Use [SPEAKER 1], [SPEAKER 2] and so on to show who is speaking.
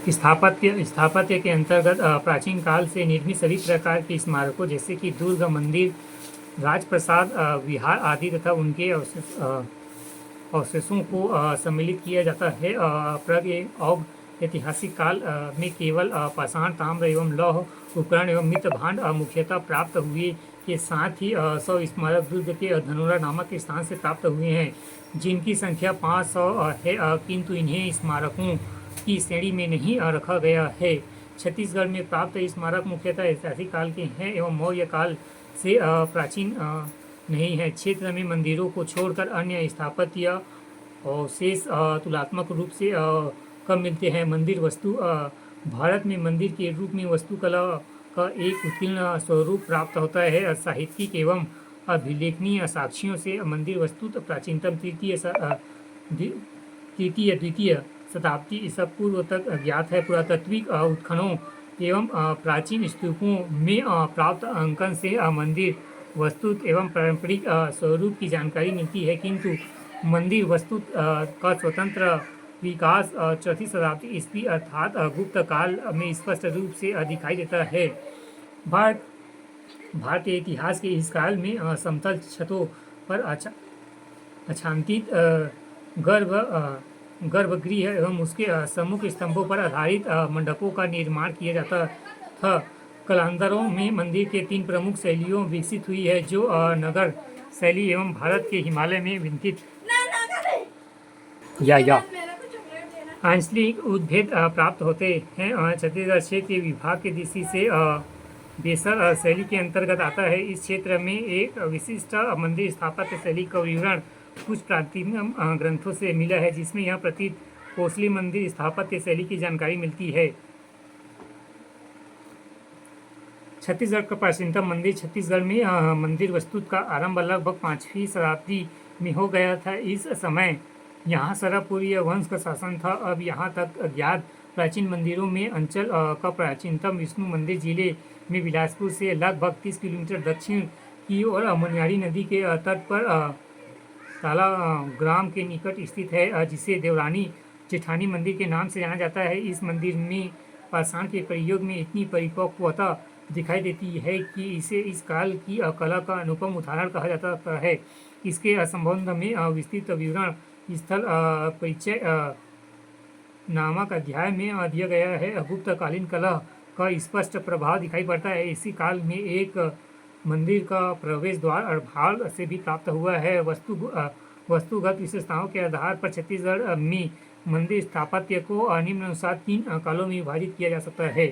[SPEAKER 1] स्थापत्य स्थापत्य के अंतर्गत प्राचीन काल से निर्मित सभी प्रकार के स्मारकों जैसे कि दुर्ग, मंदिर, राजप्रसाद, विहार आदि तथा उनके अवशेषों को सम्मिलित किया जाता है। ऐतिहासिक काल में केवल पाषाण, ताम्र एवं लौह उपकरण एवं मृत भांड मुख्यतः प्राप्त हुए के साथ ही 100 स्मारक दुर्ग के धनोरा नामक स्थान से प्राप्त हुए हैं, जिनकी संख्या 500 है, किंतु इन्हें स्मारकों की श्रेणी में नहीं रखा गया है। छत्तीसगढ़ में प्राप्त स्मारक मुख्यतः ऐतिहासिक काल के हैं एवं मौर्य काल से प्राचीन नहीं है। क्षेत्र में मंदिरों को छोड़कर अन्य स्थापत्य अवशेष तुलनात्मक रूप से कम मिलते हैं। मंदिर वस्तु भारत में मंदिर के रूप में वास्तुकला का एक उत्कीर्ण स्वरूप प्राप्त होता है। साहित्यिक एवं अभिलेखनीय साक्ष्यों से मंदिर वस्तु प्राचीनतम द्वितीय शताब्दी ईसा पूर्व तक ज्ञात है। पुरातात्विक उत्खननों एवं प्राचीन स्तूपों में प्राप्त अंकन से मंदिर वस्तु एवं पारंपरिक स्वरूप की जानकारी मिलती है, किंतु मंदिर वस्तु का स्वतंत्र विकास 4वीं शताब्दी ईस्वी अर्थात गुप्त काल में स्पष्ट रूप से दिखाई देता है। भारतीय इतिहास के इस काल में समतल छतों पर आच्छादित गर्भगृह एवं उसके सम्मुख स्तंभों पर आधारित मंडपों का निर्माण किया जाता था। कालांतरों में मंदिर के 3 प्रमुख शैलियों विकसित हुई है, जो नगर शैली एवं भारत के हिमालय में विकसित आंचलिक उद्भेद प्राप्त होते हैं। छत्तीसगढ़ क्षेत्रीय विभाग की दृष्टि से बेसर शैली के अंतर्गत आता है। इस क्षेत्र में एक विशिष्ट मंदिर स्थापत्य शैली का विवरण कुछ प्राचीन ग्रंथों से मिला है, जिसमें यह प्रतीत कोसली मंदिर स्थापत्य शैली की जानकारी मिलती है। छत्तीसगढ़ का प्राचीनतम मंदिर छत्तीसगढ़ में मंदिर वस्तु का आरंभ लगभग 5वीं शताब्दी में हो गया था। इस समय यहाँ सरपुरिया वंश का शासन था। अब यहाँ तक अज्ञात प्राचीन मंदिरों में अंचल का प्राचीनतम विष्णु मंदिर जिले में बिलासपुर से लगभग 30 किलोमीटर दक्षिण की ओर मनियारी नदी के तट पर ताला ग्राम के निकट स्थित है, जिसे देवरानी जेठानी मंदिर के नाम से जाना जाता है। इस मंदिर में पाषाण के प्रयोग में इतनी परिपक्वता दिखाई देती है कि इसे इस काल की कला का अनुपम उदाहरण कहा जाता है। इसके संबंध में विस्तृत विवरण स्थल परिचय नामक अध्याय में दिया गया है। गुप्तकालीन कला का स्पष्ट प्रभाव दिखाई पड़ता है। इसी काल में एक मंदिर का प्रवेश द्वार अर्भाल से भी प्राप्त हुआ है। वस्तुगत विशेषताओं के आधार पर छत्तीसगढ़ में मंदिर स्थापत्य को निम्नानुसार 3 कालों में विभाजित किया जा सकता है।